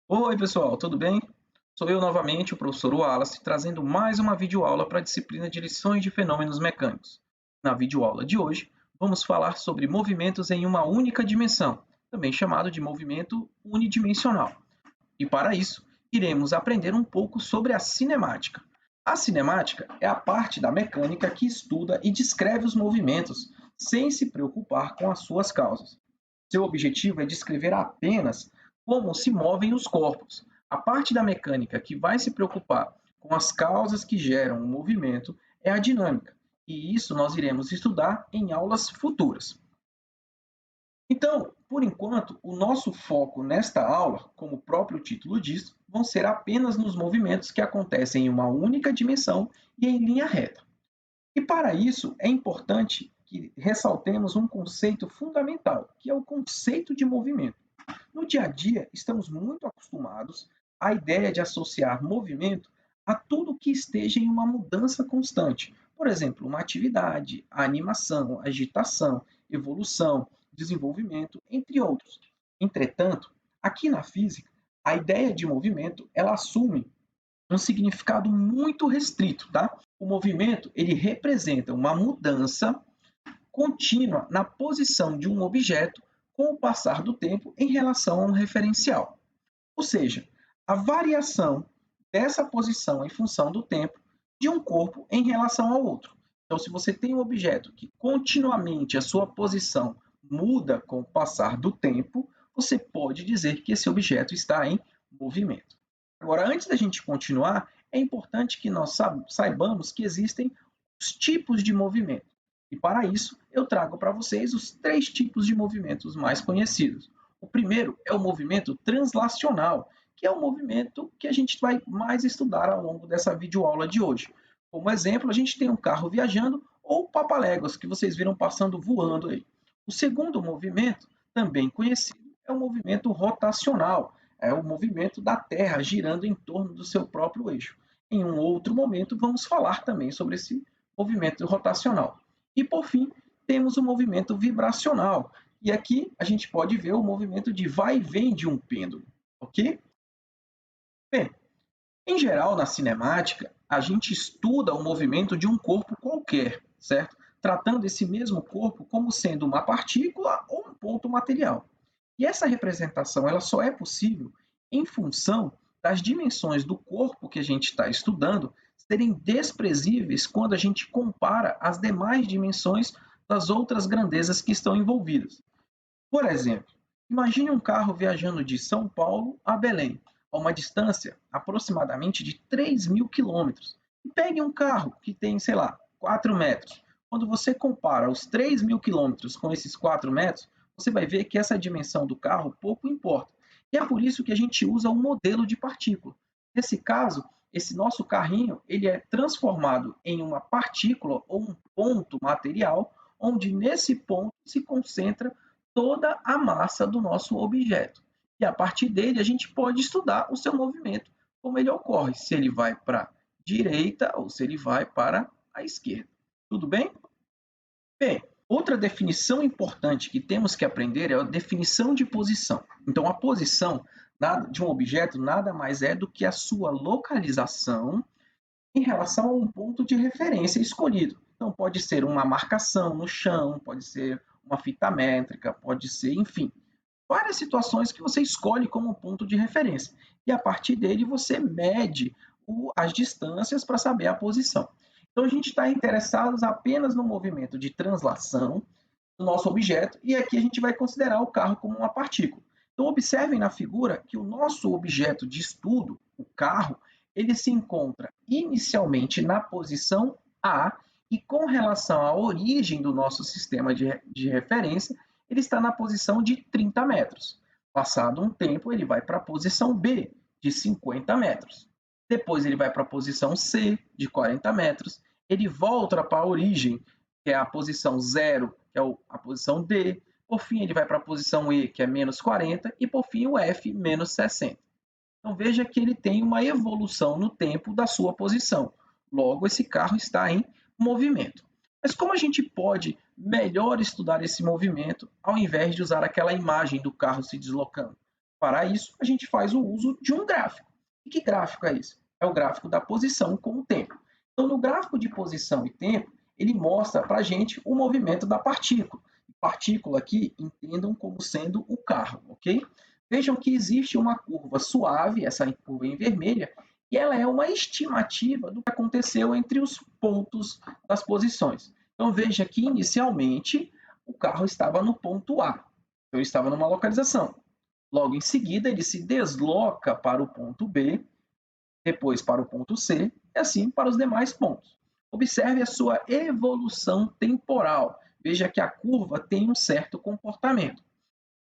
Oi, pessoal, tudo bem? Sou eu novamente, o professor Wallace, trazendo mais uma videoaula para a disciplina de lições de fenômenos mecânicos. Na videoaula de hoje, vamos falar sobre movimentos em uma única dimensão, também chamado de movimento unidimensional. E para isso, iremos aprender um pouco sobre a cinemática. A cinemática é a parte da mecânica que estuda e descreve os movimentos sem se preocupar com as suas causas. Seu objetivo é descrever apenas como se movem os corpos. A parte da mecânica que vai se preocupar com as causas que geram o movimento é a dinâmica, e isso nós iremos estudar em aulas futuras. Então, por enquanto, o nosso foco nesta aula, como o próprio título diz, vão ser apenas nos movimentos que acontecem em uma única dimensão e em linha reta. E para isso é importante que ressaltemos um conceito fundamental, que é o conceito de movimento. No dia a dia, estamos muito acostumados à ideia de associar movimento a tudo que esteja em uma mudança constante. Por exemplo, uma atividade, a animação, agitação, evolução, desenvolvimento, entre outros. Entretanto, aqui na física, a ideia de movimento ela assume um significado muito restrito, tá? O movimento ele representa uma mudança contínua na posição de um objeto com o passar do tempo em relação a um referencial. Ou seja, a variação dessa posição em função do tempo de um corpo em relação ao outro. Então, se você tem um objeto que continuamente a sua posição muda com o passar do tempo, você pode dizer que esse objeto está em movimento. Agora, antes da gente continuar, é importante que nós saibamos que existem os tipos de movimento. E para isso, eu trago para vocês os três tipos de movimentos mais conhecidos. O primeiro é o movimento translacional, que é o movimento que a gente vai mais estudar ao longo dessa videoaula de hoje. Como exemplo, a gente tem um carro viajando ou papaléguas que vocês viram passando voando aí. O segundo movimento, também conhecido, é o movimento rotacional, é o movimento da Terra girando em torno do seu próprio eixo. Em um outro momento, vamos falar também sobre esse movimento rotacional. E por fim, temos o movimento vibracional. E aqui a gente pode ver o movimento de vai e vem de um pêndulo, ok? Bem, em geral, na cinemática, a gente estuda o movimento de um corpo qualquer, certo? Tratando esse mesmo corpo como sendo uma partícula ou um ponto material. E essa representação ela só é possível em função das dimensões do corpo que a gente está estudando serem desprezíveis quando a gente compara as demais dimensões das outras grandezas que estão envolvidas. Por exemplo, imagine um carro viajando de São Paulo a Belém, a uma distância aproximadamente de 3.000 quilômetros. E pegue um carro que tem, sei lá, 4 metros. Quando você compara os 3.000 quilômetros com esses 4 metros, você vai ver que essa dimensão do carro pouco importa. E é por isso que a gente usa o modelo de partícula. Nesse caso, esse nosso carrinho ele é transformado em uma partícula ou um ponto material, onde nesse ponto se concentra toda a massa do nosso objeto. E a partir dele, a gente pode estudar o seu movimento, como ele ocorre, se ele vai para a direita ou se ele vai para a esquerda. Tudo bem? Bem, outra definição importante que temos que aprender é a definição de posição. Então, a posição de um objeto nada mais é do que a sua localização em relação a um ponto de referência escolhido. Então, pode ser uma marcação no chão, pode ser uma fita métrica, pode ser, enfim, várias situações que você escolhe como ponto de referência. E a partir dele você mede as distâncias para saber a posição. Então, a gente está interessados apenas no movimento de translação do nosso objeto, e aqui a gente vai considerar o carro como uma partícula. Então, observem na figura que o nosso objeto de estudo, o carro, ele se encontra inicialmente na posição A, e com relação à origem do nosso sistema de referência, ele está na posição de 30 metros. Passado um tempo, ele vai para a posição B, de 50 metros. Depois, ele vai para a posição C, de 40 metros. Ele volta para a origem, que é a posição 0, que é a posição D. Por fim, ele vai para a posição E, que é menos 40. E por fim, o F, menos 60. Então veja que ele tem uma evolução no tempo da sua posição. Logo, esse carro está em movimento. Mas como a gente pode melhor estudar esse movimento ao invés de usar aquela imagem do carro se deslocando? Para isso, a gente faz o uso de um gráfico. E que gráfico é esse? É o gráfico da posição com o tempo. Então, no gráfico de posição e tempo, ele mostra para a gente o movimento da partícula. Partícula aqui, entendam como sendo o carro, ok? Vejam que existe uma curva suave, essa curva em vermelha, e ela é uma estimativa do que aconteceu entre os pontos das posições. Então, veja que inicialmente o carro estava no ponto A, então ele estava numa localização. Logo em seguida, ele se desloca para o ponto B, depois para o ponto C e assim para os demais pontos. Observe a sua evolução temporal. Veja que a curva tem um certo comportamento.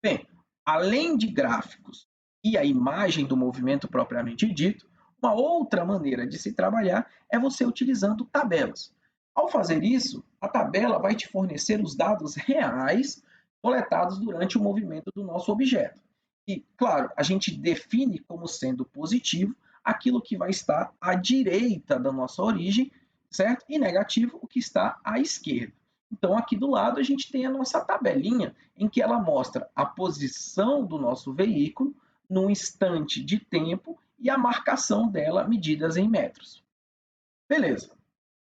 Bem, além de gráficos e a imagem do movimento propriamente dito, uma outra maneira de se trabalhar é você utilizando tabelas. Ao fazer isso, a tabela vai te fornecer os dados reais coletados durante o movimento do nosso objeto. E, claro, a gente define como sendo positivo aquilo que vai estar à direita da nossa origem, certo? E negativo o que está à esquerda. Então, aqui do lado, a gente tem a nossa tabelinha em que ela mostra a posição do nosso veículo num instante de tempo e a marcação dela medidas em metros. Beleza.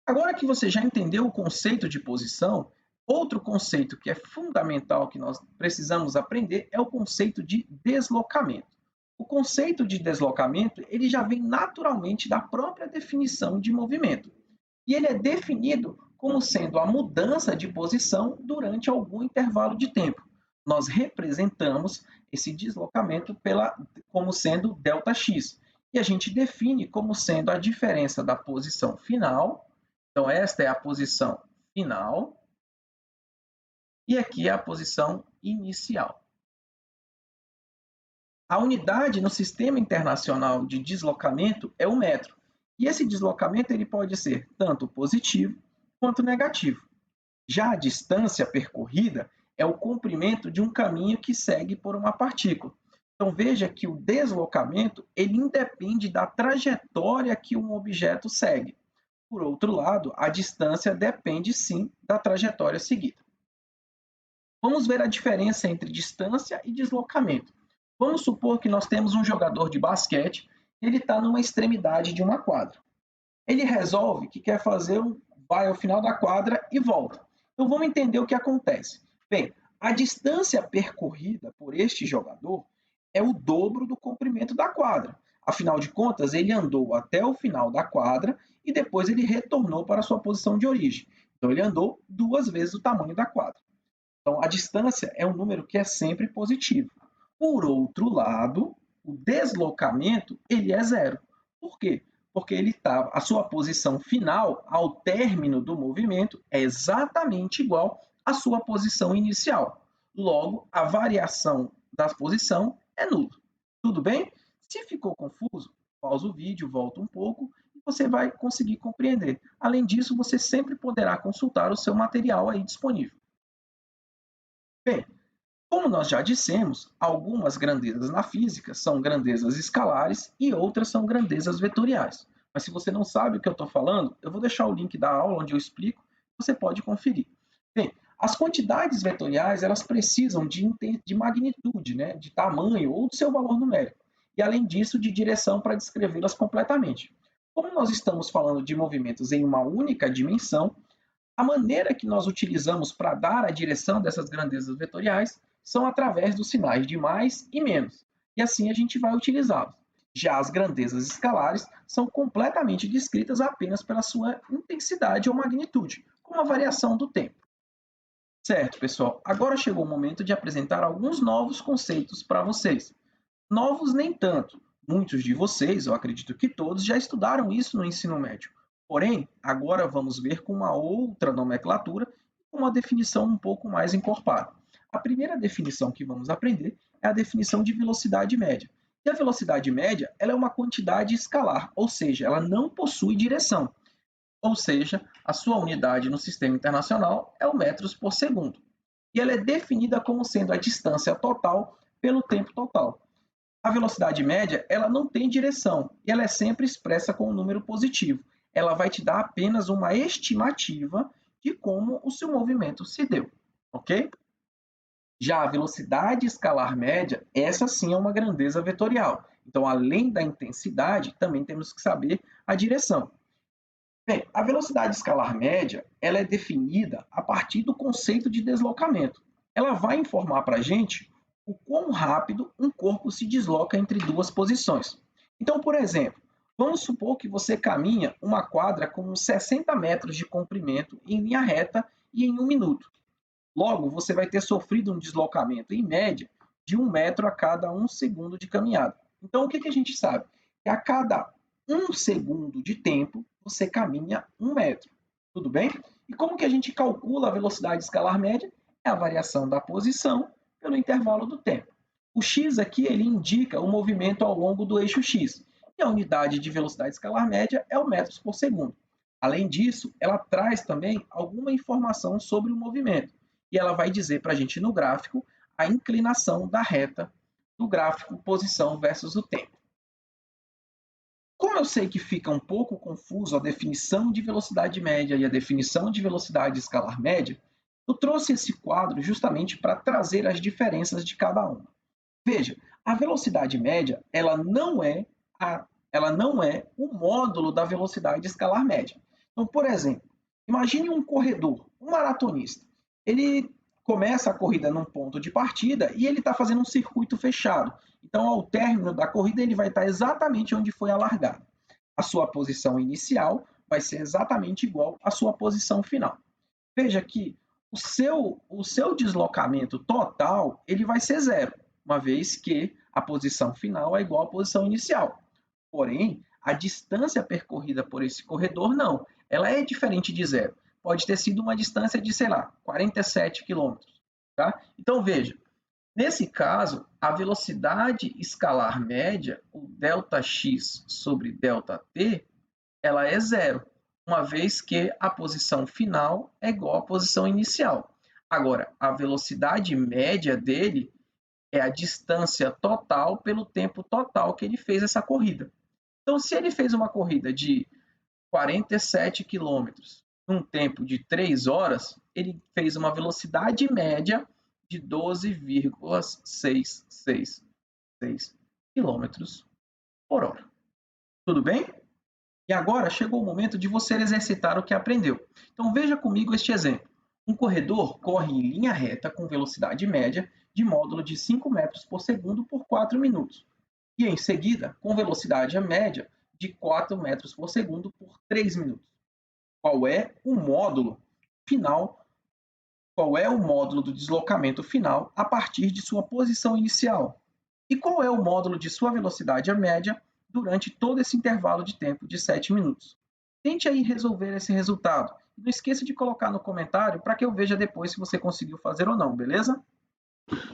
Agora que você já entendeu o conceito de posição, outro conceito que é fundamental que nós precisamos aprender é o conceito de deslocamento. O conceito de deslocamento, ele já vem naturalmente da própria definição de movimento. E ele é definido como sendo a mudança de posição durante algum intervalo de tempo. Nós representamos esse deslocamento como sendo ΔX. E a gente define como sendo a diferença da posição final. Então, esta é a posição final. E aqui é a posição inicial. A unidade no Sistema Internacional de Deslocamento é o metro. E esse deslocamento ele pode ser tanto positivo quanto negativo. Já a distância percorrida é o comprimento de um caminho que segue por uma partícula. Então veja que o deslocamento ele independe da trajetória que um objeto segue. Por outro lado, a distância depende sim da trajetória seguida. Vamos ver a diferença entre distância e deslocamento. Vamos supor que nós temos um jogador de basquete, ele está numa extremidade de uma quadra. Ele resolve que quer vai ao final da quadra e volta. Então vamos entender o que acontece. Bem, a distância percorrida por este jogador é o dobro do comprimento da quadra. Afinal de contas, ele andou até o final da quadra e depois ele retornou para a sua posição de origem. Então ele andou 2 vezes o tamanho da quadra. Então a distância é um número que é sempre positivo. Por outro lado, o deslocamento ele é zero. Por quê? Porque a sua posição final, ao término do movimento, é exatamente igual à sua posição inicial. Logo, a variação da posição é nula. Tudo bem? Se ficou confuso, pausa o vídeo, volta um pouco e você vai conseguir compreender. Além disso, você sempre poderá consultar o seu material aí disponível. Bem, como nós já dissemos, algumas grandezas na física são grandezas escalares e outras são grandezas vetoriais. Mas se você não sabe o que eu estou falando, eu vou deixar o link da aula onde eu explico, você pode conferir. Bem, as quantidades vetoriais elas precisam de magnitude, né, de tamanho ou do seu valor numérico. E além disso, de direção para descrevê-las completamente. Como nós estamos falando de movimentos em uma única dimensão, a maneira que nós utilizamos para dar a direção dessas grandezas vetoriais são através dos sinais de mais e menos, e assim a gente vai utilizá-los. Já as grandezas escalares são completamente descritas apenas pela sua intensidade ou magnitude, com a variação do tempo. Certo, pessoal, agora chegou o momento de apresentar alguns novos conceitos para vocês. Novos nem tanto, muitos de vocês, eu acredito que todos, já estudaram isso no ensino médio. Porém, agora vamos ver com uma outra nomenclatura e com uma definição um pouco mais encorpada. A primeira definição que vamos aprender é a definição de velocidade média. E a velocidade média ela é uma quantidade escalar, ou seja, ela não possui direção. Ou seja, a sua unidade no sistema internacional é o metros por segundo. E ela é definida como sendo a distância total pelo tempo total. A velocidade média ela não tem direção e ela é sempre expressa com um número positivo. Ela vai te dar apenas uma estimativa de como o seu movimento se deu, ok? Já a velocidade escalar média, essa sim é uma grandeza vetorial. Então, além da intensidade, também temos que saber a direção. Bem, a velocidade escalar média, ela é definida a partir do conceito de deslocamento. Ela vai informar para a gente o quão rápido um corpo se desloca entre duas posições. Então, por exemplo, vamos supor que você caminha uma quadra com 60 metros de comprimento em linha reta e em 1 minuto. Logo, você vai ter sofrido um deslocamento, em média, de 1 metro a cada 1 segundo de caminhada. Então, o que a gente sabe? Que a cada 1 segundo de tempo, você caminha 1 metro. Tudo bem? E como que a gente calcula a velocidade escalar média? É a variação da posição pelo intervalo do tempo. O x aqui ele indica o movimento ao longo do eixo x. E a unidade de velocidade escalar média é o metros por segundo. Além disso, ela traz também alguma informação sobre o movimento e ela vai dizer para a gente no gráfico a inclinação da reta do gráfico posição versus o tempo. Como eu sei que fica um pouco confuso a definição de velocidade média e a definição de velocidade escalar média, eu trouxe esse quadro justamente para trazer as diferenças de cada uma. Veja, a velocidade média ela não é o módulo da velocidade escalar média. Então, por exemplo, imagine um corredor, um maratonista. Ele começa a corrida num ponto de partida e ele está fazendo um circuito fechado. Então, ao término da corrida, ele vai estar exatamente onde foi a largada. A sua posição inicial vai ser exatamente igual à sua posição final. Veja que o seu deslocamento total ele vai ser zero, uma vez que a posição final é igual à posição inicial. Porém, a distância percorrida por esse corredor não, ela é diferente de zero. Pode ter sido uma distância de, sei lá, 47 quilômetros. Tá? Então, veja, nesse caso, a velocidade escalar média, o ΔX sobre ΔT, ela é zero, uma vez que a posição final é igual à posição inicial. Agora, a velocidade média dele é a distância total pelo tempo total que ele fez essa corrida. Então, se ele fez uma corrida de 47 quilômetros num tempo de 3 horas, ele fez uma velocidade média de 12,666 quilômetros por hora. Tudo bem? E agora chegou o momento de você exercitar o que aprendeu. Então veja comigo este exemplo. Um corredor corre em linha reta com velocidade média de módulo de 5 metros por segundo por 4 minutos. E em seguida, com velocidade média de 4 metros por segundo por 3 minutos. Qual é o módulo final? Qual é o módulo do deslocamento final a partir de sua posição inicial? E qual é o módulo de sua velocidade média durante todo esse intervalo de tempo de 7 minutos? Tente aí resolver esse resultado. Não esqueça de colocar no comentário para que eu veja depois se você conseguiu fazer ou não, beleza?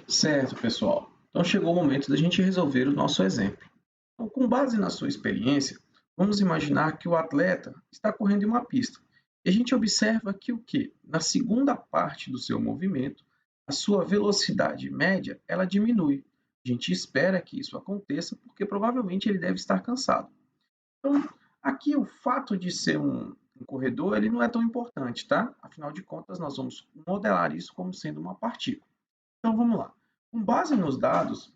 Certo, pessoal. Então chegou o momento da gente resolver o nosso exemplo. Então, com base na sua experiência, vamos imaginar que o atleta está correndo em uma pista. E a gente observa que o quê? Na segunda parte do seu movimento, a sua velocidade média, ela diminui. A gente espera que isso aconteça porque provavelmente ele deve estar cansado. Então, aqui o fato de ser um corredor, ele não é tão importante, tá? Afinal de contas, nós vamos modelar isso como sendo uma partícula. Então, vamos lá. Com base nos dados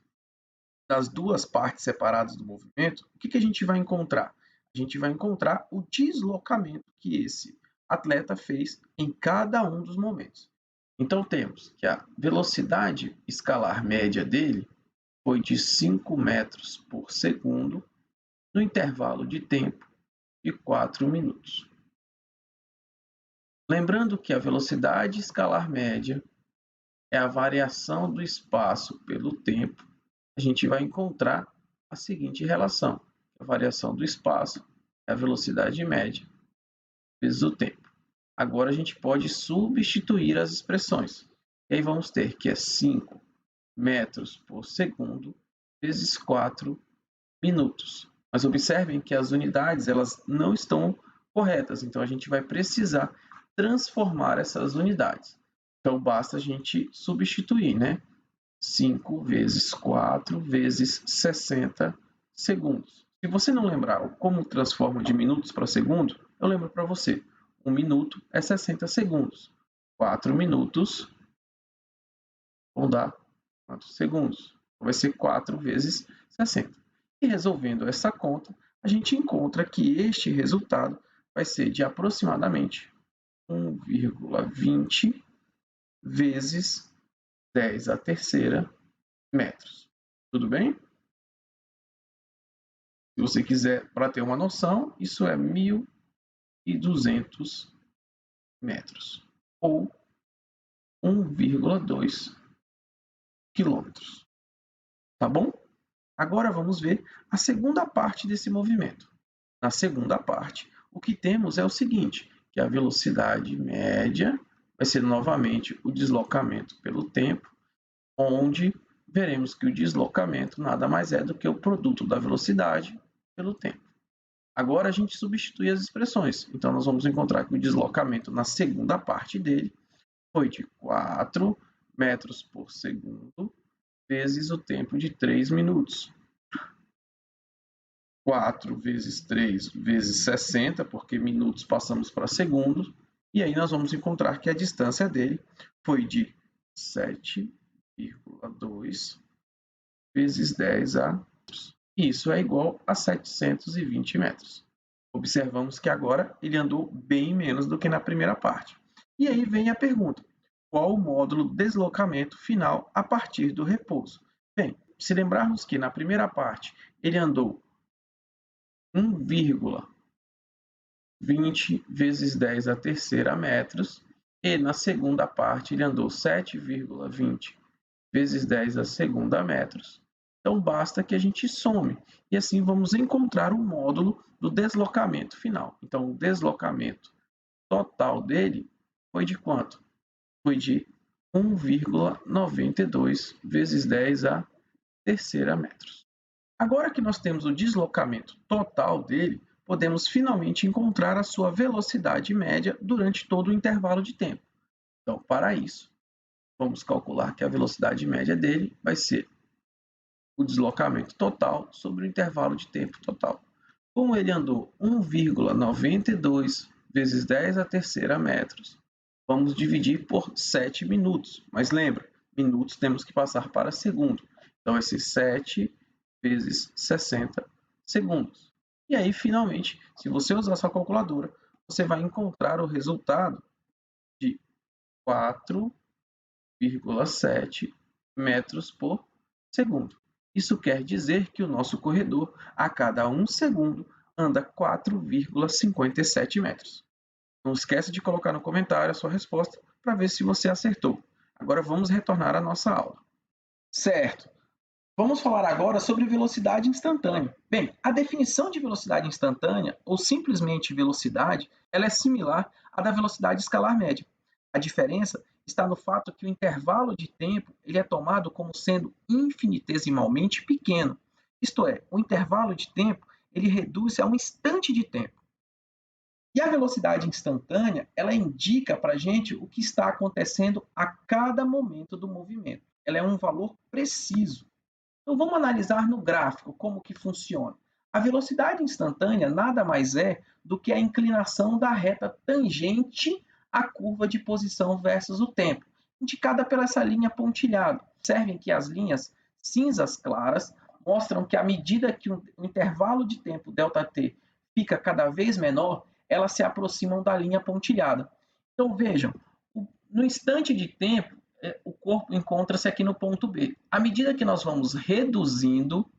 das duas partes separadas do movimento, o que a gente vai encontrar? A gente vai encontrar o deslocamento que esse atleta fez em cada um dos momentos. Então, temos que a velocidade escalar média dele foi de 5 metros por segundo no intervalo de tempo de 4 minutos. Lembrando que a velocidade escalar média é a variação do espaço pelo tempo, a gente vai encontrar a seguinte relação: a variação do espaço é a velocidade média vezes o tempo. Agora a gente pode substituir as expressões. E aí vamos ter que é 5 metros por segundo vezes 4 minutos. Mas observem que as unidades elas não estão corretas, então a gente vai precisar transformar essas unidades. Então basta a gente substituir, né? 5 vezes 4 vezes 60 segundos. Se você não lembrar como transforma de minutos para segundo, eu lembro para você. 1 minuto é 60 segundos. 4 minutos vão dar quantos segundos? Vai ser 4 vezes 60. E resolvendo essa conta, a gente encontra que este resultado vai ser de aproximadamente 1,20 vezes 10 à terceira metros. Tudo bem? Se você quiser, para ter uma noção, isso é 1.200 metros, ou 1,2 quilômetros. Tá bom? Agora vamos ver a segunda parte desse movimento. Na segunda parte, o que temos é o seguinte, que a velocidade média vai ser novamente o deslocamento pelo tempo, onde veremos que o deslocamento nada mais é do que o produto da velocidade pelo tempo. Agora a gente substitui as expressões, então nós vamos encontrar que o deslocamento na segunda parte dele foi de 4 metros por segundo vezes o tempo de 3 minutos. 4 vezes 3 vezes 60, porque minutos passamos para segundos, e aí nós vamos encontrar que a distância dele foi de 7,2 vezes 10 a... Isso é igual a 720 metros. Observamos que agora ele andou bem menos do que na primeira parte. E aí vem a pergunta, qual o módulo deslocamento final a partir do repouso? Bem, se lembrarmos que na primeira parte ele andou 1,20 vezes 10 à terceira metros, e na segunda parte ele andou 7,20 vezes 10 à segunda metros. Então basta que a gente some, e assim vamos encontrar o módulo do deslocamento final. Então o deslocamento total dele foi de quanto? Foi de 1,92 vezes 10 à terceira metros. Agora que nós temos o deslocamento total dele, podemos finalmente encontrar a sua velocidade média durante todo o intervalo de tempo. Então, para isso, vamos calcular que a velocidade média dele vai ser o deslocamento total sobre o intervalo de tempo total. Como ele andou 1,92 vezes 10 à terceira metros, vamos dividir por 7 minutos. Mas lembra, minutos temos que passar para segundo. Então vai ser 7 vezes 60 segundos. E aí, finalmente, se você usar sua calculadora, você vai encontrar o resultado de 4,7 metros por segundo. Isso quer dizer que o nosso corredor, a cada 1 segundo, anda 4,57 metros. Não esqueça de colocar no comentário a sua resposta para ver se você acertou. Agora vamos retornar à nossa aula. Certo. Vamos falar agora sobre velocidade instantânea. Bem, a definição de velocidade instantânea, ou simplesmente velocidade, ela é similar à da velocidade escalar média. A diferença está no fato que o intervalo de tempo ele é tomado como sendo infinitesimalmente pequeno. Isto é, o intervalo de tempo ele reduz a um instante de tempo. E a velocidade instantânea, ela indica para a gente o que está acontecendo a cada momento do movimento. Ela é um valor preciso. Então vamos analisar no gráfico como que funciona. A velocidade instantânea nada mais é do que a inclinação da reta tangente à curva de posição versus o tempo, indicada pela essa linha pontilhada. Observem que as linhas cinzas claras mostram que à medida que o intervalo de tempo ΔT fica cada vez menor, elas se aproximam da linha pontilhada. Então vejam, no instante de tempo, o corpo encontra-se aqui no ponto B. À medida que nós vamos reduzindo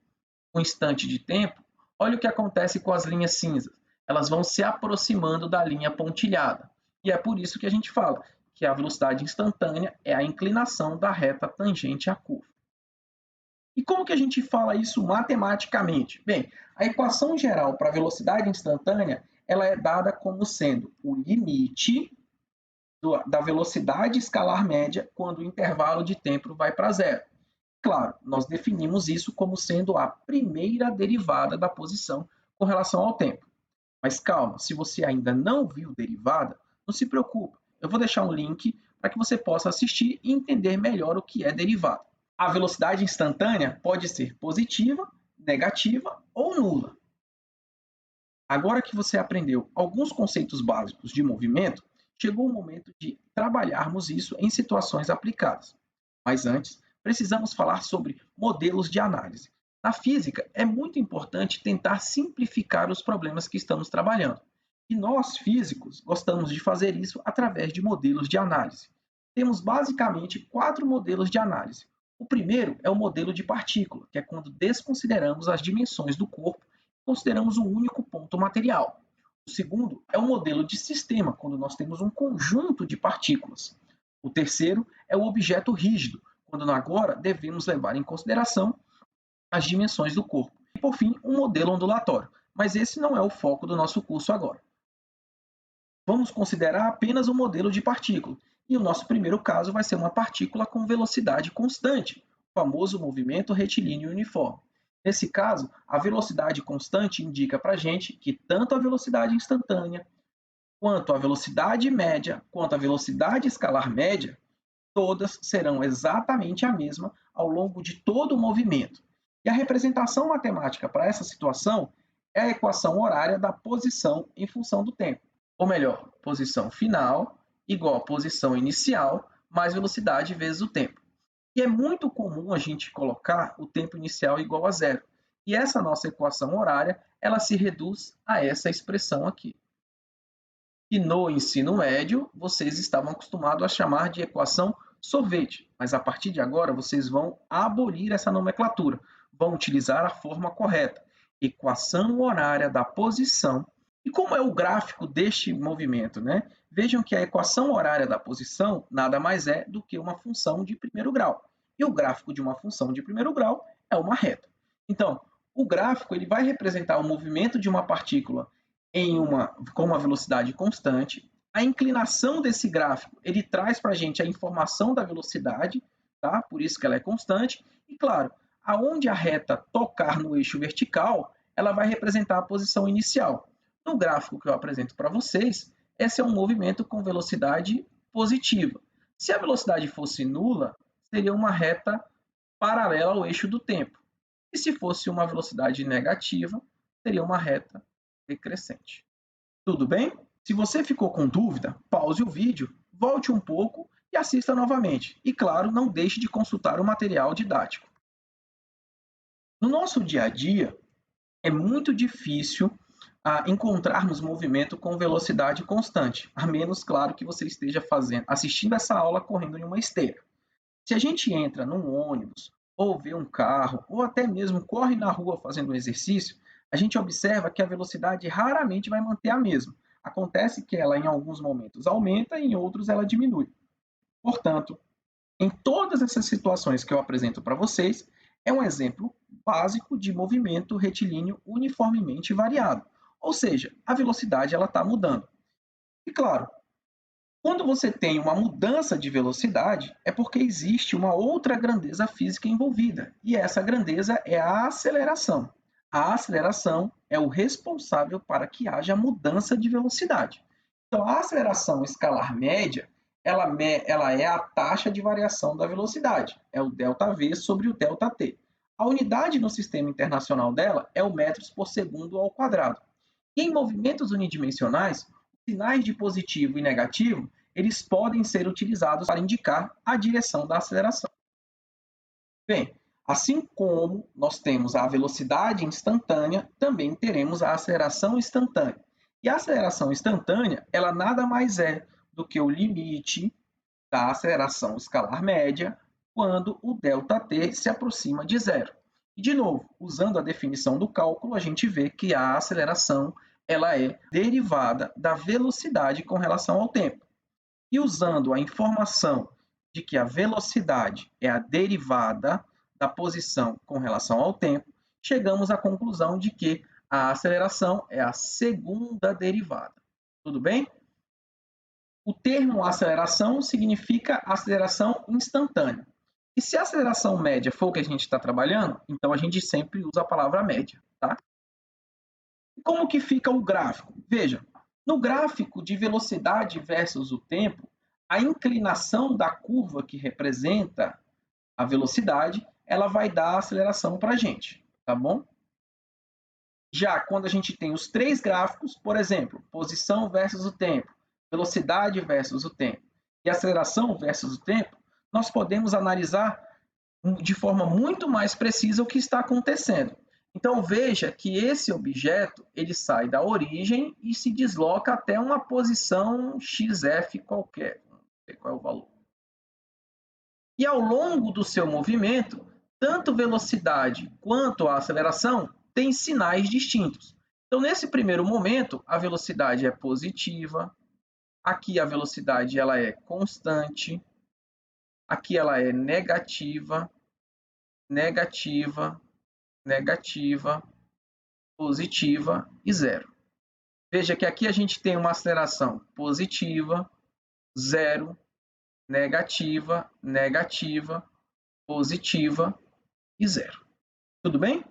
o instante de tempo, olha o que acontece com as linhas cinzas. Elas vão se aproximando da linha pontilhada. E é por isso que a gente fala que a velocidade instantânea é a inclinação da reta tangente à curva. E como que a gente fala isso matematicamente? Bem, a equação geral para a velocidade instantânea ela é dada como sendo o limite da velocidade escalar média quando o intervalo de tempo vai para zero. Claro, nós definimos isso como sendo a primeira derivada da posição com relação ao tempo. Mas calma, se você ainda não viu derivada, não se preocupe. Eu vou deixar um link para que você possa assistir e entender melhor o que é derivada. A velocidade instantânea pode ser positiva, negativa ou nula. Agora que você aprendeu alguns conceitos básicos de movimento, chegou o momento de trabalharmos isso em situações aplicadas. Mas antes, precisamos falar sobre modelos de análise. Na física, é muito importante tentar simplificar os problemas que estamos trabalhando. E nós, físicos, gostamos de fazer isso através de modelos de análise. Temos basicamente 4 modelos de análise. O primeiro é o modelo de partícula, que é quando desconsideramos as dimensões do corpo e consideramos um único ponto material. O segundo é o modelo de sistema, quando nós temos um conjunto de partículas. O terceiro é o objeto rígido, quando agora devemos levar em consideração as dimensões do corpo. E, por fim, um modelo ondulatório, mas esse não é o foco do nosso curso agora. Vamos considerar apenas um modelo de partícula, e o nosso primeiro caso vai ser uma partícula com velocidade constante, o famoso movimento retilíneo uniforme. Nesse caso, a velocidade constante indica para a gente que tanto a velocidade instantânea, quanto a velocidade média, quanto a velocidade escalar média, todas serão exatamente a mesma ao longo de todo o movimento. E a representação matemática para essa situação é a equação horária da posição em função do tempo. Ou melhor, posição final igual a posição inicial mais velocidade vezes o tempo. E é muito comum a gente colocar o tempo inicial igual a zero. E essa nossa equação horária, ela se reduz a essa expressão aqui. E no ensino médio, vocês estavam acostumados a chamar de equação sorvete, mas a partir de agora vocês vão abolir essa nomenclatura, vão utilizar a forma correta, equação horária da posição. E como é o gráfico deste movimento, né? Vejam que a equação horária da posição nada mais é do que uma função de primeiro grau. E o gráfico de uma função de primeiro grau é uma reta. Então, o gráfico ele vai representar o movimento de uma partícula com uma velocidade constante. A inclinação desse gráfico ele traz para a gente a informação da velocidade, tá? Por isso que ela é constante. E claro, aonde a reta tocar no eixo vertical, ela vai representar a posição inicial. No gráfico que eu apresento para vocês, esse é um movimento com velocidade positiva. Se a velocidade fosse nula, seria uma reta paralela ao eixo do tempo. E se fosse uma velocidade negativa, seria uma reta decrescente. Tudo bem? Se você ficou com dúvida, pause o vídeo, volte um pouco e assista novamente. E claro, não deixe de consultar o material didático. No nosso dia a dia, é muito difícil encontrarmos movimento com velocidade constante, a menos, claro, que você esteja assistindo essa aula correndo em uma esteira. Se a gente entra num ônibus, ou vê um carro, ou até mesmo corre na rua fazendo um exercício, a gente observa que a velocidade raramente vai manter a mesma. Acontece que ela, em alguns momentos, aumenta e em outros ela diminui. Portanto, em todas essas situações que eu apresento para vocês, é um exemplo básico de movimento retilíneo uniformemente variado. Ou seja, a velocidade está mudando. E claro, quando você tem uma mudança de velocidade, é porque existe uma outra grandeza física envolvida, e essa grandeza é a aceleração. A aceleração é o responsável para que haja mudança de velocidade. Então, a aceleração escalar média, ela é a taxa de variação da velocidade, é o ΔV sobre o ΔT. A unidade no sistema internacional dela é o metros por segundo ao quadrado. E em movimentos unidimensionais, sinais de positivo e negativo, eles podem ser utilizados para indicar a direção da aceleração. Bem, assim como nós temos a velocidade instantânea, também teremos a aceleração instantânea. E a aceleração instantânea, ela nada mais é do que o limite da aceleração escalar média quando o ΔT se aproxima de zero. E, de novo, usando a definição do cálculo, a gente vê que a aceleração ela é derivada da velocidade com relação ao tempo. E usando a informação de que a velocidade é a derivada da posição com relação ao tempo, chegamos à conclusão de que a aceleração é a segunda derivada. Tudo bem? O termo aceleração significa aceleração instantânea. E se a aceleração média for o que a gente está trabalhando, então a gente sempre usa a palavra média, tá? Como que fica o gráfico? Veja, no gráfico de velocidade versus o tempo, a inclinação da curva que representa a velocidade, ela vai dar a aceleração para a gente, tá bom? Já quando a gente tem os 3 gráficos, por exemplo, posição versus o tempo, velocidade versus o tempo e aceleração versus o tempo, nós podemos analisar de forma muito mais precisa o que está acontecendo. Então veja que esse objeto ele sai da origem e se desloca até uma posição xf qualquer. Vamos ver qual é o valor. E ao longo do seu movimento, tanto velocidade quanto a aceleração têm sinais distintos. Então, nesse primeiro momento, a velocidade é positiva, aqui a velocidade ela é constante, aqui ela é negativa, negativa, negativa, positiva e zero. Veja que aqui a gente tem uma aceleração positiva, zero, negativa, negativa, positiva e zero. Tudo bem?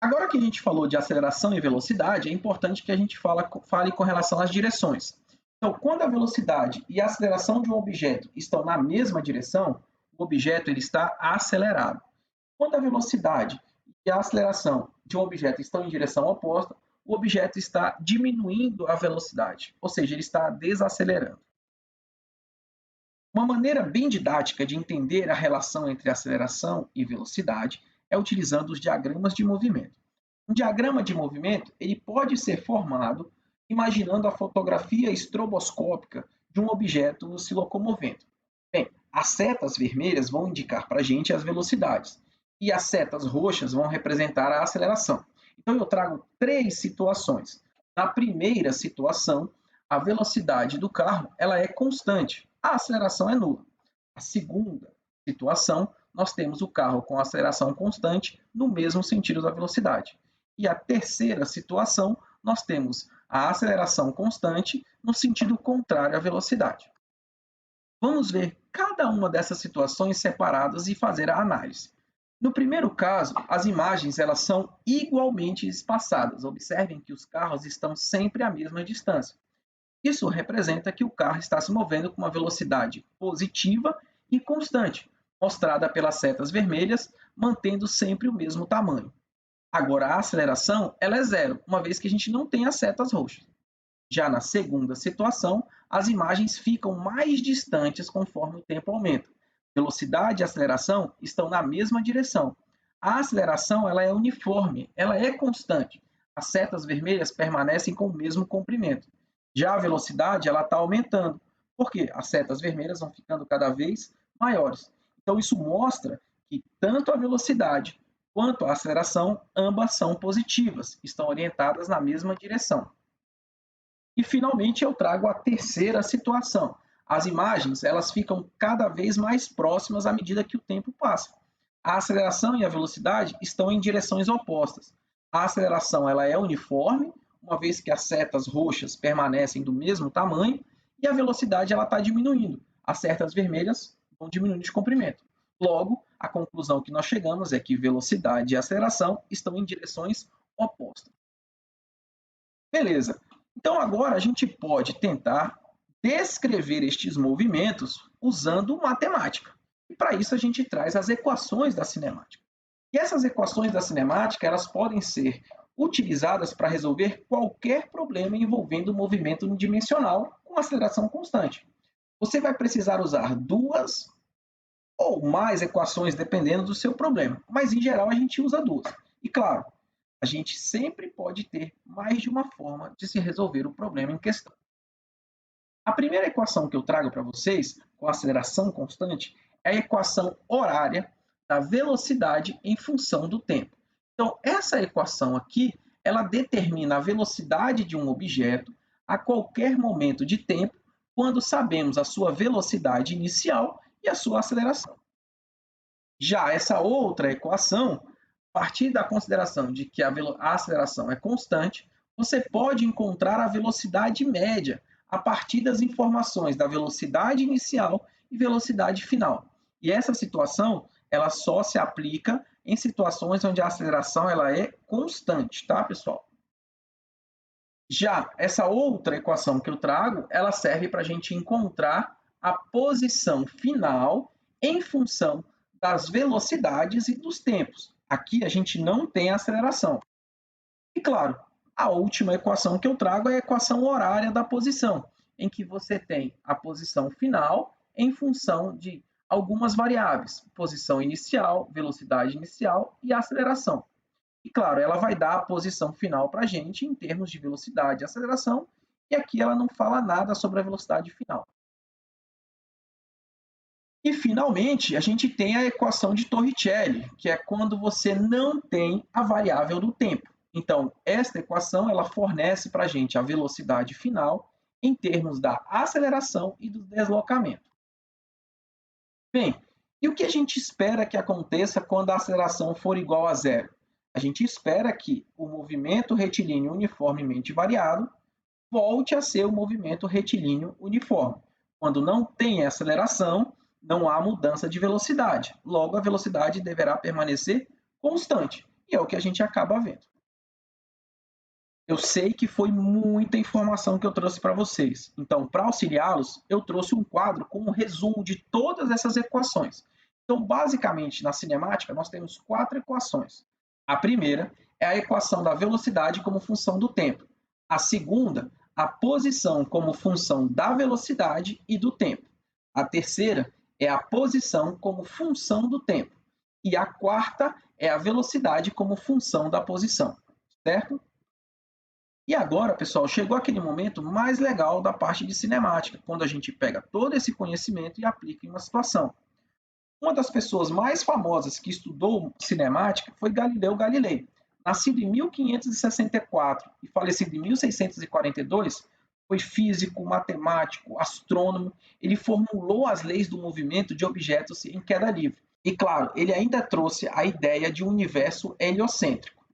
Agora que a gente falou de aceleração e velocidade, é importante que a gente fale com relação às direções. Então, quando a velocidade e a aceleração de um objeto estão na mesma direção, o objeto ele está acelerado. Quando a velocidade e a aceleração de um objeto estão em direção oposta, o objeto está diminuindo a velocidade, ou seja, ele está desacelerando. Uma maneira bem didática de entender a relação entre aceleração e velocidade é utilizando os diagramas de movimento. Um diagrama de movimento ele pode ser formado imaginando a fotografia estroboscópica de um objeto se locomovendo. Bem, as setas vermelhas vão indicar para a gente as velocidades e as setas roxas vão representar a aceleração. Então eu trago três situações. Na primeira situação, a velocidade do carro ela é constante, a aceleração é nula. A segunda situação, nós temos o carro com aceleração constante no mesmo sentido da velocidade. E a terceira situação, nós temos a aceleração constante no sentido contrário à velocidade. Vamos ver cada uma dessas situações separadas e fazer a análise. No primeiro caso, as imagens elas são igualmente espaçadas. Observem que os carros estão sempre à mesma distância. Isso representa que o carro está se movendo com uma velocidade positiva e constante, mostrada pelas setas vermelhas, mantendo sempre o mesmo tamanho. Agora, a aceleração ela é zero, uma vez que a gente não tem as setas roxas. Já na segunda situação, as imagens ficam mais distantes conforme o tempo aumenta. Velocidade e aceleração estão na mesma direção. A aceleração ela é uniforme, ela é constante. As setas vermelhas permanecem com o mesmo comprimento. Já a velocidade ela está aumentando, porque as setas vermelhas vão ficando cada vez maiores. Então isso mostra que tanto a velocidade quanto a aceleração, ambas são positivas, estão orientadas na mesma direção. E finalmente eu trago a terceira situação. As imagens elas ficam cada vez mais próximas à medida que o tempo passa. A aceleração e a velocidade estão em direções opostas. A aceleração ela é uniforme, uma vez que as setas roxas permanecem do mesmo tamanho, e a velocidade ela está diminuindo. As setas vermelhas vão diminuindo de comprimento. Logo, a conclusão que nós chegamos é que velocidade e aceleração estão em direções opostas. Beleza. Então agora a gente pode tentar descrever estes movimentos usando matemática. E para isso a gente traz as equações da cinemática. E essas equações da cinemática, elas podem ser utilizadas para resolver qualquer problema envolvendo movimento unidimensional com aceleração constante. Você vai precisar usar duas ou mais equações dependendo do seu problema, mas em geral a gente usa duas. E claro, a gente sempre pode ter mais de uma forma de se resolver o problema em questão. A primeira equação que eu trago para vocês, com aceleração constante, é a equação horária da velocidade em função do tempo. Então, essa equação aqui, ela determina a velocidade de um objeto a qualquer momento de tempo, quando sabemos a sua velocidade inicial e a sua aceleração. Já essa outra equação, a partir da consideração de que a aceleração é constante, você pode encontrar a velocidade média a partir das informações da velocidade inicial e velocidade final. E essa situação, ela só se aplica em situações onde a aceleração ela é constante, tá, pessoal? Já essa outra equação que eu trago, ela serve para a gente encontrar a posição final em função das velocidades e dos tempos. Aqui a gente não tem aceleração. E claro, a última equação que eu trago é a equação horária da posição. em que você tem a posição final em função de algumas variáveis, posição inicial, velocidade inicial e aceleração. E claro, ela vai dar a posição final para a gente em termos de velocidade e aceleração, e aqui ela não fala nada sobre a velocidade final. E finalmente, a gente tem a equação de Torricelli, que é quando você não tem a variável do tempo. Então, esta equação ela fornece para a gente a velocidade final em termos da aceleração e do deslocamento. Bem, e o que a gente espera que aconteça quando a aceleração for igual a zero? A gente espera que o movimento retilíneo uniformemente variado volte a ser o movimento retilíneo uniforme. Quando não tem aceleração, não há mudança de velocidade. Logo, a velocidade deverá permanecer constante. E é o que a gente acaba vendo. Eu sei que foi muita informação que eu trouxe para vocês. Então, para auxiliá-los, eu trouxe um quadro com um resumo de todas essas equações. Então, basicamente, na cinemática, nós temos 4 equações. A primeira é a equação da velocidade como função do tempo. A segunda, a posição como função da velocidade e do tempo. A terceira é a posição como função do tempo. E a quarta é a velocidade como função da posição. Certo? E agora, pessoal, chegou aquele momento mais legal da parte de cinemática, quando a gente pega todo esse conhecimento e aplica em uma situação. Uma das pessoas mais famosas que estudou cinemática foi Galileu Galilei. Nascido em 1564 e falecido em 1642, foi físico, matemático, astrônomo. Ele formulou as leis do movimento de objetos em queda livre. E, claro, ele ainda trouxe a ideia de um universo heliocêntrico.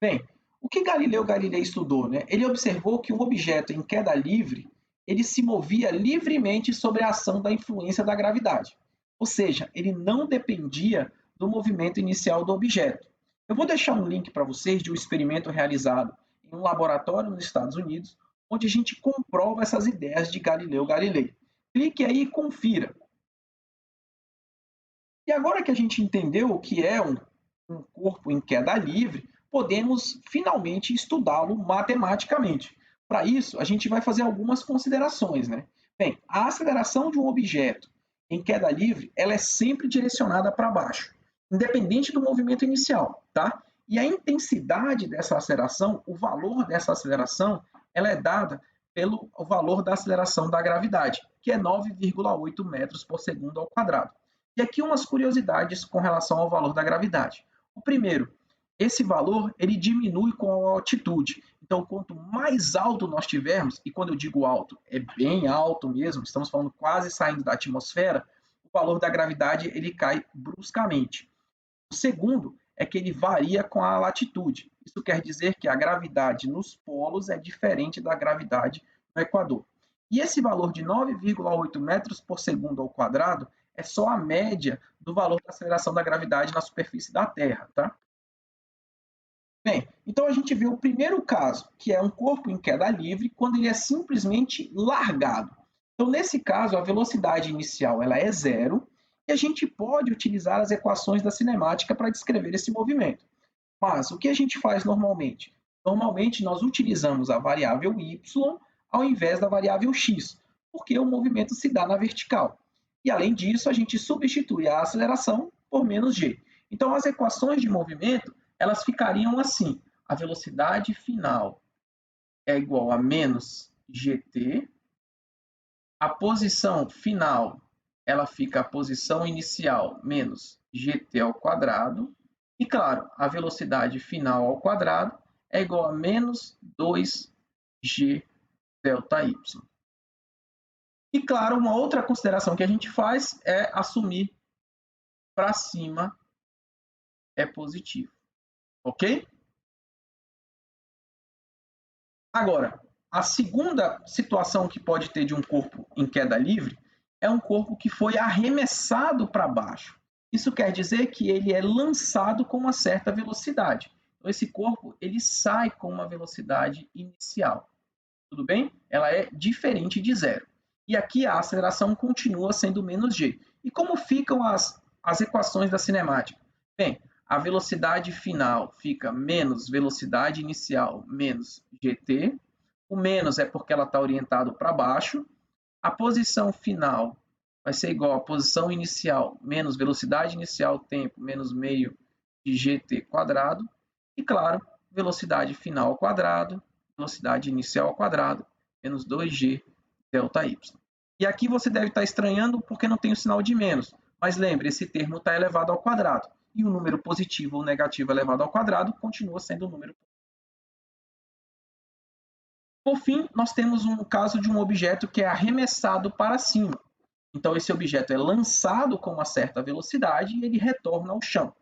Bem, o que Galileu Galilei estudou? Né? Ele observou que um objeto em queda livre ele se movia livremente sobre a ação da influência da gravidade. Ou seja, ele não dependia do movimento inicial do objeto. Eu vou deixar um link para vocês de um experimento realizado em um laboratório nos Estados Unidos, onde a gente comprova essas ideias de Galileu Galilei. Clique aí e confira. E agora que a gente entendeu o que é um corpo em queda livre, podemos finalmente estudá-lo matematicamente. Para isso, a gente vai fazer algumas considerações. Né? Bem, a aceleração de um objeto em queda livre ela é sempre direcionada para baixo, independente do movimento inicial. Tá? E a intensidade dessa aceleração, o valor dessa aceleração, ela é dada pelo valor da aceleração da gravidade, que é 9,8 metros por segundo ao quadrado. E aqui umas curiosidades com relação ao valor da gravidade. O primeiro, esse valor ele diminui com a altitude. Então, quanto mais alto nós tivermos, e quando eu digo alto, é bem alto mesmo, estamos falando quase saindo da atmosfera, o valor da gravidade ele cai bruscamente. O segundo é que ele varia com a latitude. Isso quer dizer que a gravidade nos polos é diferente da gravidade no Equador. E esse valor de 9,8 metros por segundo ao quadrado é só a média do valor da aceleração da gravidade na superfície da Terra. Tá? Bem, então a gente vê o primeiro caso, que é um corpo em queda livre, quando ele é simplesmente largado. Então, nesse caso, a velocidade inicial ela é zero, e a gente pode utilizar as equações da cinemática para descrever esse movimento. Mas o que a gente faz normalmente? Normalmente nós utilizamos a variável y ao invés da variável x, porque o movimento se dá na vertical. E além disso, a gente substitui a aceleração por menos g. Então, as equações de movimento elas ficariam assim: a velocidade final é igual a menos gt, a posição final ela fica a posição inicial menos gt ao quadrado, e claro, a velocidade final ao quadrado é igual a menos 2g delta y. E claro, uma outra consideração que a gente faz é assumir para cima é positivo, ok? Agora, a segunda situação que pode ter de um corpo em queda livre é um corpo que foi arremessado para baixo. Isso quer dizer que ele é lançado com uma certa velocidade. Então, esse corpo ele sai com uma velocidade inicial. Tudo bem? Ela é diferente de zero. E aqui a aceleração continua sendo menos g. E como ficam as equações da cinemática? Bem, a velocidade final fica menos velocidade inicial menos gt. O menos é porque ela está orientada para baixo. A posição final vai ser igual à posição inicial menos velocidade inicial tempo menos meio de gt quadrado. E, claro, velocidade final ao quadrado, velocidade inicial ao quadrado, menos 2g delta y. E aqui você deve estar estranhando porque não tem o sinal de menos. Mas lembre, esse termo está elevado ao quadrado. E o número positivo ou negativo elevado ao quadrado continua sendo o número. Por fim, nós temos um caso de um objeto que é arremessado para cima. Então, esse objeto é lançado com uma certa velocidade e ele retorna ao chão.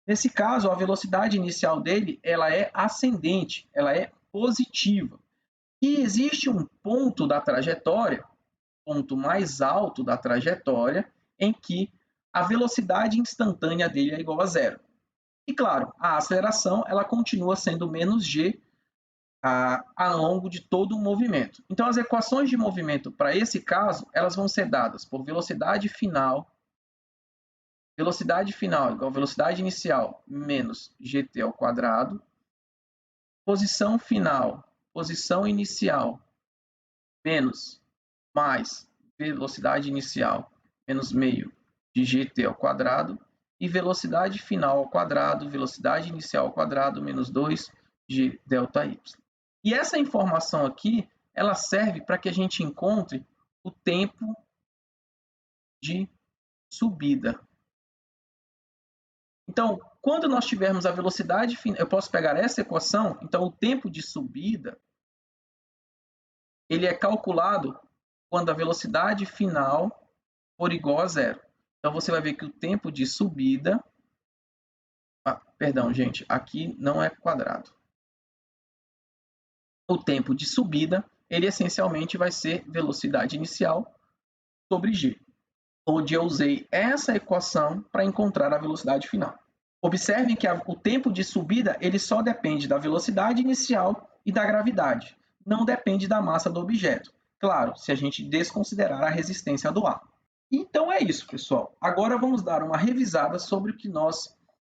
Nesse caso, a velocidade inicial dele ela é ascendente, ela é positiva. E existe um ponto da trajetória, ponto mais alto da trajetória, em que a velocidade instantânea dele é igual a zero. E, claro, a aceleração ela continua sendo menos g ao longo de todo o movimento. Então, as equações de movimento para esse caso, elas vão ser dadas por velocidade final igual a velocidade inicial menos gt ao quadrado, posição final, posição inicial menos mais velocidade inicial menos meio de gt ao quadrado, e velocidade final ao quadrado, velocidade inicial ao quadrado menos 2g delta y. E essa informação aqui, ela serve para que a gente encontre o tempo de subida. Então, quando nós tivermos a velocidade final, eu posso pegar essa equação, então o tempo de subida, ele é calculado quando a velocidade final for igual a zero. Então, você vai ver que o tempo de subida, perdão, gente, aqui não é quadrado. O tempo de subida, ele essencialmente vai ser velocidade inicial sobre g, onde eu usei essa equação para encontrar a velocidade final. Observem que o tempo de subida ele só depende da velocidade inicial e da gravidade, não depende da massa do objeto. Claro, se a gente desconsiderar a resistência do ar. Então é isso, pessoal. Agora vamos dar uma revisada sobre o que nós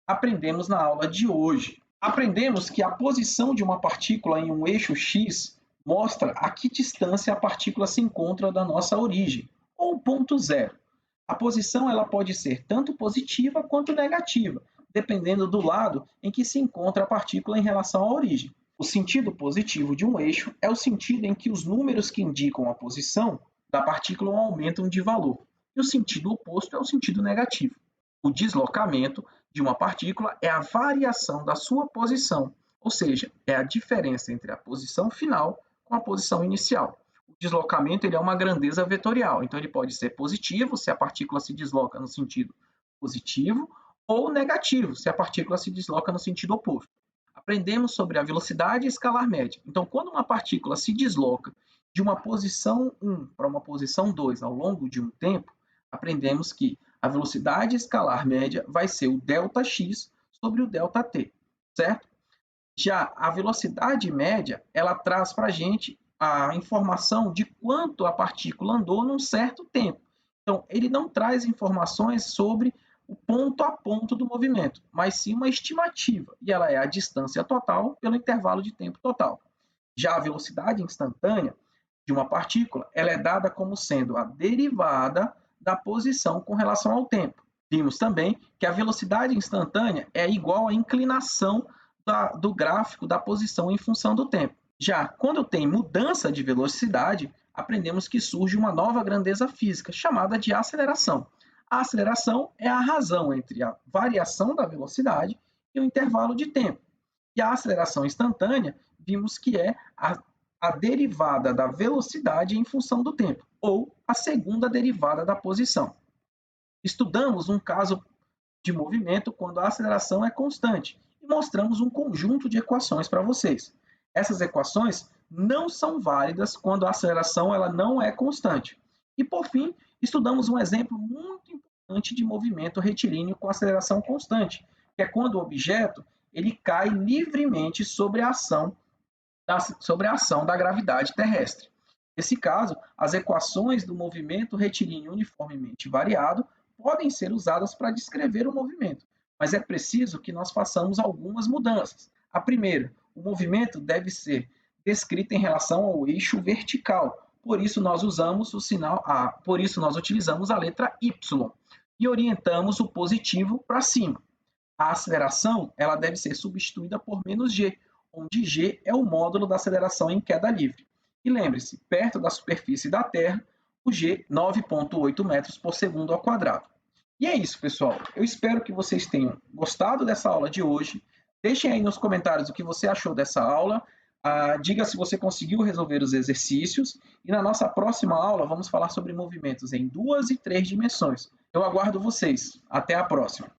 aprendemos na aula de hoje. Aprendemos que a posição de uma partícula em um eixo x mostra a que distância a partícula se encontra da nossa origem, ou ponto zero. A posição ela pode ser tanto positiva quanto negativa, dependendo do lado em que se encontra a partícula em relação à origem. O sentido positivo de um eixo é o sentido em que os números que indicam a posição da partícula aumentam de valor, e o sentido oposto é o sentido negativo. O deslocamento de uma partícula é a variação da sua posição, ou seja, é a diferença entre a posição final com a posição inicial. O deslocamento ele é uma grandeza vetorial, então ele pode ser positivo se a partícula se desloca no sentido positivo, ou negativo se a partícula se desloca no sentido oposto. Aprendemos sobre a velocidade escalar média. Então, quando uma partícula se desloca de uma posição 1 para uma posição 2 ao longo de um tempo, aprendemos que a velocidade escalar média vai ser o ΔX sobre o ΔT, certo? Já a velocidade média, ela traz para a gente a informação de quanto a partícula andou num certo tempo. Então, ele não traz informações sobre o ponto a ponto do movimento, mas sim uma estimativa, e ela é a distância total pelo intervalo de tempo total. Já a velocidade instantânea de uma partícula, ela é dada como sendo a derivada da posição com relação ao tempo. Vimos também que a velocidade instantânea é igual à inclinação do gráfico da posição em função do tempo. Já quando tem mudança de velocidade, aprendemos que surge uma nova grandeza física, chamada de aceleração. A aceleração é a razão entre a variação da velocidade e o intervalo de tempo. E a aceleração instantânea, vimos que é a derivada da velocidade em função do tempo, ou a segunda derivada da posição. Estudamos um caso de movimento quando a aceleração é constante e mostramos um conjunto de equações para vocês. Essas equações não são válidas quando a aceleração ela não é constante. E, por fim, estudamos um exemplo muito importante de movimento retilíneo com aceleração constante, que é quando o objeto ele cai livremente sobre a ação da gravidade terrestre. Nesse caso, as equações do movimento retilíneo uniformemente variado podem ser usadas para descrever o movimento, mas é preciso que nós façamos algumas mudanças. A primeira, o movimento deve ser descrita em relação ao eixo vertical. Por isso nós usamos o sinal A, por isso nós utilizamos a letra Y e orientamos o positivo para cima. A aceleração ela deve ser substituída por menos g, onde g é o módulo da aceleração em queda livre. E lembre-se, perto da superfície da Terra, o g 9,8 metros por segundo ao quadrado. E é isso, pessoal. Eu espero que vocês tenham gostado dessa aula de hoje. Deixem aí nos comentários o que você achou dessa aula. Diga se você conseguiu resolver os exercícios. E na nossa próxima aula, vamos falar sobre movimentos em 2 e 3 dimensões. Eu aguardo vocês. Até a próxima.